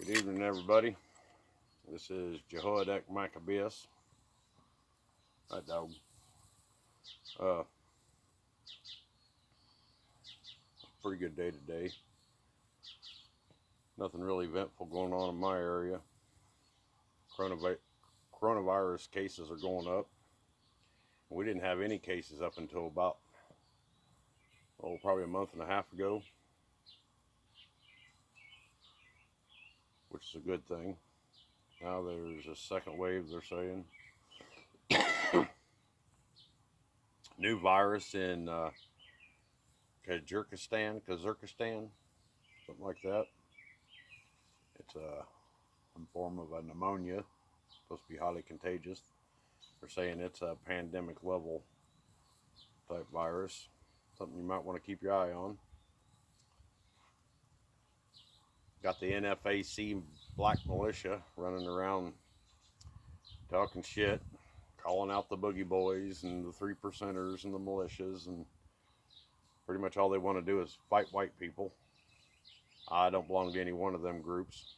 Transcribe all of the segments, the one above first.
Good evening, everybody. This is Jehoiadak Maccabeus. That dog. Pretty good day today. Nothing really eventful going on in my area. Coronavirus cases are going up. We didn't have any cases up until about, probably a month and a half ago, which is a good thing. Now there's a second wave, they're saying. New virus in Kazakhstan, something like that. It's a form of a pneumonia, supposed to be highly contagious. They're saying it's a pandemic level type virus, something you might want to keep your eye on. Got the NFAC black militia running around talking shit, calling out the boogie boys and the 3%ers and the militias, and pretty much all they want to do is fight white people. I don't belong to any one of them groups.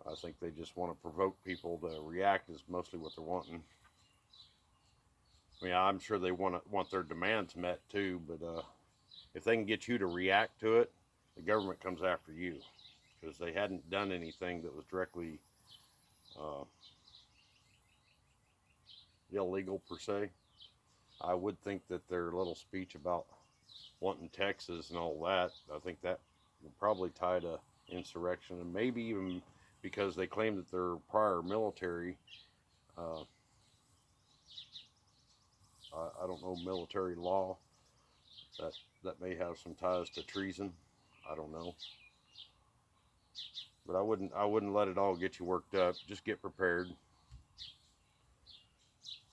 I think they just want to provoke people to react is mostly what they're wanting. I mean, I'm sure they want their demands met too, but if they can get you to react to it, the government comes after you, because they hadn't done anything that was directly illegal per se. I would think that their little speech about wanting Texas and all that, I think that will probably tie to insurrection, and maybe even because they claim that their prior military, I don't know, military law, that may have some ties to treason. I don't know. But I wouldn't let it all get you worked up. Just get prepared.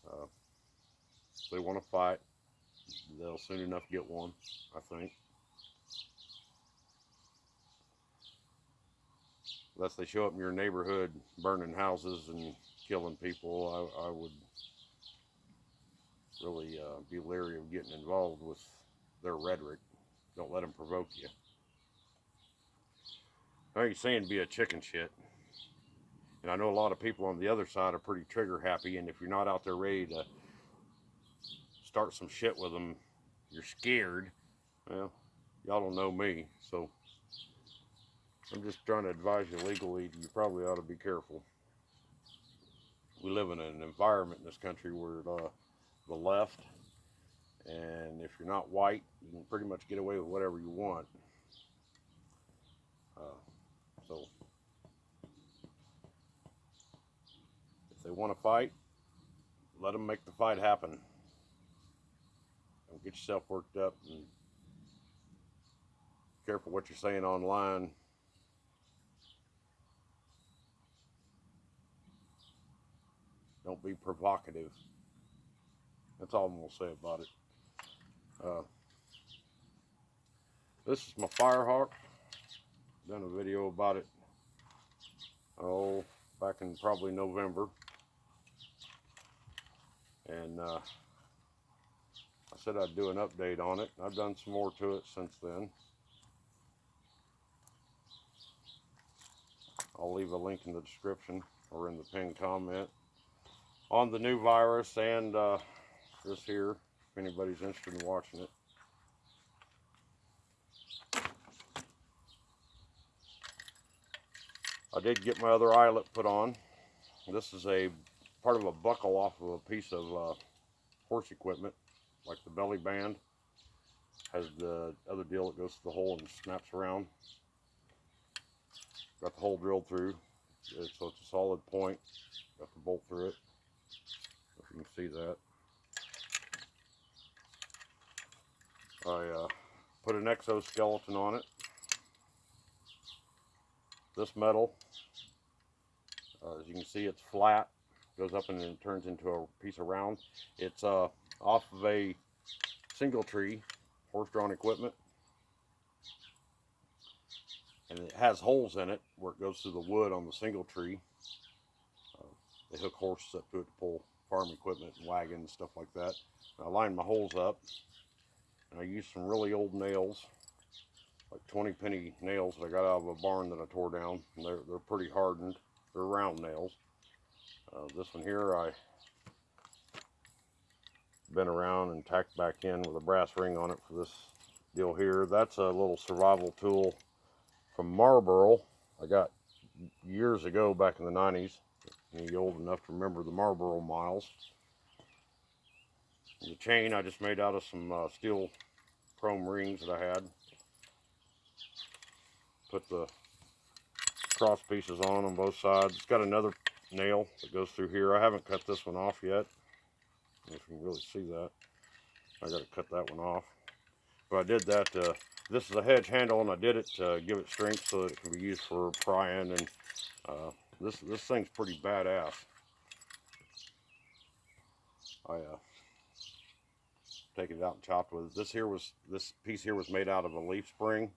If they want to fight, they'll soon enough get one, I think. Unless they show up in your neighborhood burning houses and killing people, I would really be leery of getting involved with their rhetoric. Don't let them provoke you. I ain't saying be a chicken shit. And I know a lot of people on the other side are pretty trigger happy, and if you're not out there ready to start some shit with them, you're scared. Well, y'all don't know me, so I'm just trying to advise you legally, you probably ought to be careful. We live in an environment in this country where the left, and if you're not white, you can pretty much get away with whatever you want. So if they want to fight, let them make the fight happen. Don't get yourself worked up, and be careful what you're saying online. Don't be provocative. That's all I'm going to say about it. This is my FireHawk. Done a video about it, back in probably November. And I said I'd do an update on it. I've done some more to it since then. I'll leave a link in the description or in the pinned comment on the new virus and this here, if anybody's interested in watching it. I did get my other eyelet put on. This is a part of a buckle off of a piece of horse equipment, like the belly band. Has the other deal that goes to the hole and snaps around. Got the hole drilled through, so it's a solid point. Got the bolt through it, if you can see that. I put an exoskeleton on it. This metal, as you can see, it's flat, goes up and then turns into a piece of round. It's off of a single tree, horse-drawn equipment, and it has holes in it where it goes through the wood on the single tree. They hook horses up to it to pull farm equipment and wagons, stuff like that. And I lined my holes up, and I used some really old nails like 20 penny nails that I got out of a barn that I tore down. And they're pretty hardened. They're round nails. This one here I bent around and tacked back in with a brass ring on it for this deal here. That's a little survival tool from Marlboro I got years ago back in the 90s. You're old enough to remember the Marlboro miles. The chain I just made out of some steel chrome rings that I had. Put the cross pieces on both sides. It's got another nail that goes through here. I haven't cut this one off yet. If you can really see that. I got to cut that one off. But I did that. This is a hedge handle, and I did it to give it strength so that it can be used for prying. And this thing's pretty badass. I take it out and chopped with it. This piece here was made out of a leaf spring,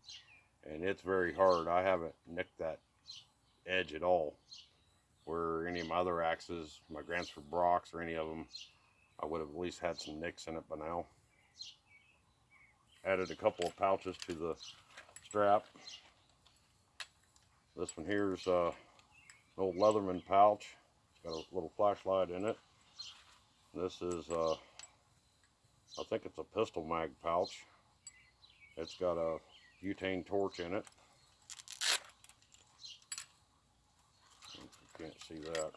and it's very hard. I haven't nicked that edge at all. Where any of my other axes, my Gransford Brocks or any of them, I would have at least had some nicks in it by now. Added a couple of pouches to the strap. This one here is an old Leatherman pouch. It's got a little flashlight in it. This is, I think it's a pistol mag pouch. It's got a butane torch in it. You can't see that.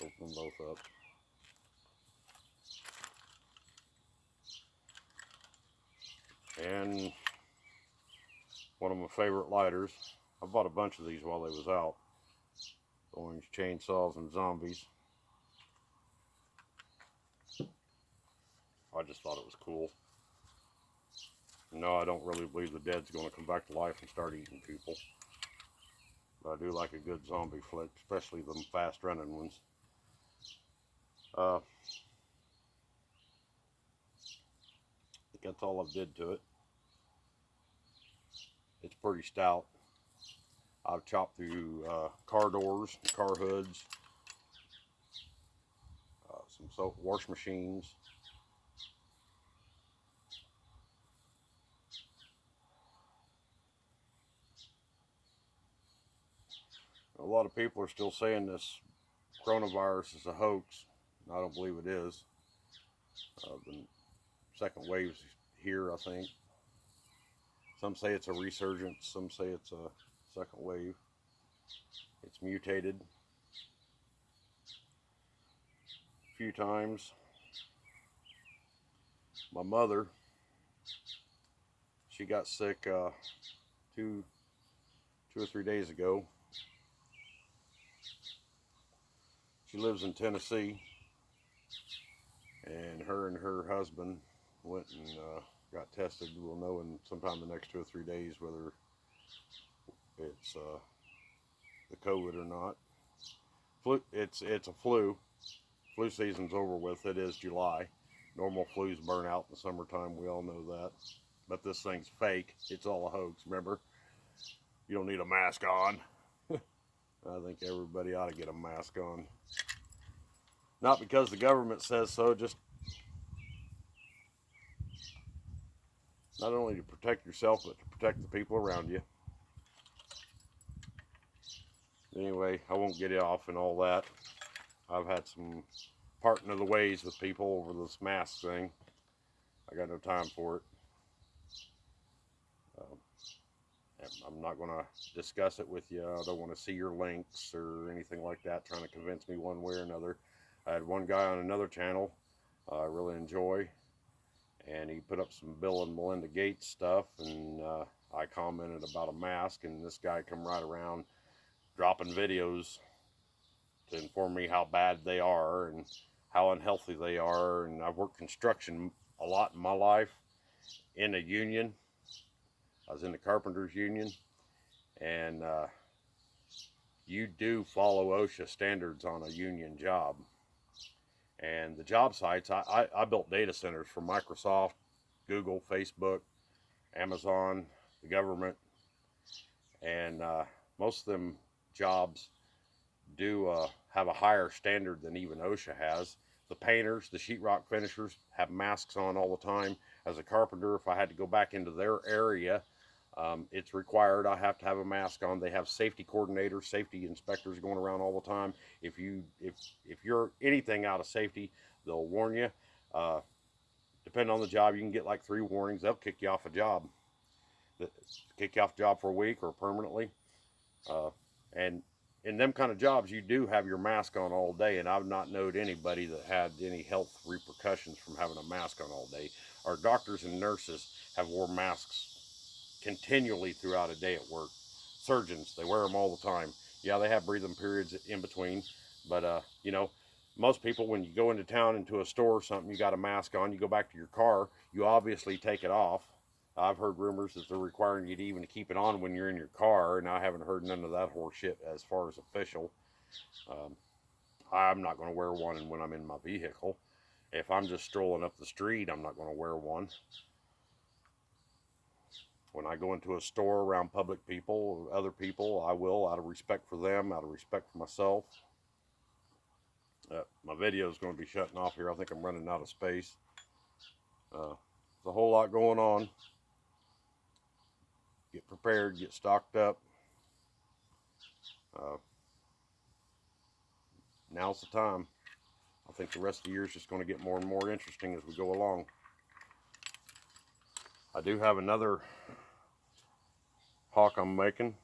Open them both up. And one of my favorite lighters. I bought a bunch of these while they was out. Orange chainsaws and zombies. I just thought it was cool. No, I don't really believe the dead's going to come back to life and start eating people. But I do like a good zombie flick, especially them fast running ones. I think that's all I did to it. It's pretty stout. I've chopped through car doors, car hoods, some soap wash machines. A lot of people are still saying this coronavirus is a hoax. I don't believe it is. The second wave's here, I think. Some say it's a resurgence, some say it's a second wave. It's mutated a few times. My mother, she got sick 2 or 3 days ago. She lives in Tennessee, and her husband went and got tested. We'll know in sometime the next 2 or 3 days whether it's the COVID or not. It's a flu. Flu season's over with. It is July. Normal flus burn out in the summertime. We all know that. But this thing's fake. It's all a hoax. Remember, you don't need a mask on. I think everybody ought to get a mask on. Not because the government says so, just not only to protect yourself, but to protect the people around you. Anyway, I won't get off and all that. I've had some parting of the ways with people over this mask thing. I got no time for it. I'm not going to discuss it with you. I don't want to see your links or anything like that, trying to convince me one way or another. I had one guy on another channel I really enjoy, and he put up some Bill and Melinda Gates stuff, and I commented about a mask, and this guy come right around dropping videos to inform me how bad they are and how unhealthy they are. And I've worked construction a lot in my life in a union. I was in the carpenters union, and you do follow OSHA standards on a union job. And the job sites, I built data centers for Microsoft, Google, Facebook, Amazon, the government, and most of them jobs do have a higher standard than even OSHA has. The painters, the sheetrock finishers have masks on all the time. As a carpenter, if I had to go back into their area, It's required. I have to have a mask on. They have safety coordinators, safety inspectors going around all the time. If you're anything out of safety, they'll warn you. Depending on the job, you can get like 3 warnings. They'll kick you off a job. Kick you off a job for a week or permanently. And in them kind of jobs, you do have your mask on all day, and I've not known anybody that had any health repercussions from having a mask on all day. Our doctors and nurses have worn masks continually throughout a day at work. Surgeons, they wear them all the time. Yeah, they have breathing periods in between, but you know, most people, when you go into town, into a store or something, you got a mask on, you go back to your car, you obviously take it off. I've heard rumors that they're requiring you to even keep it on when you're in your car, and I haven't heard none of that horse shit as far as official. I'm not going to wear one when I'm in my vehicle. If I'm just strolling up the street, I'm not going to wear one. When I go into a store around public people, or other people, I will, out of respect for them, out of respect for myself. My video is going to be shutting off here. I think I'm running out of space. There's a whole lot going on. Get prepared, get stocked up. Now's the time. I think the rest of the year is just going to get more and more interesting as we go along. I do have another hawk I'm making.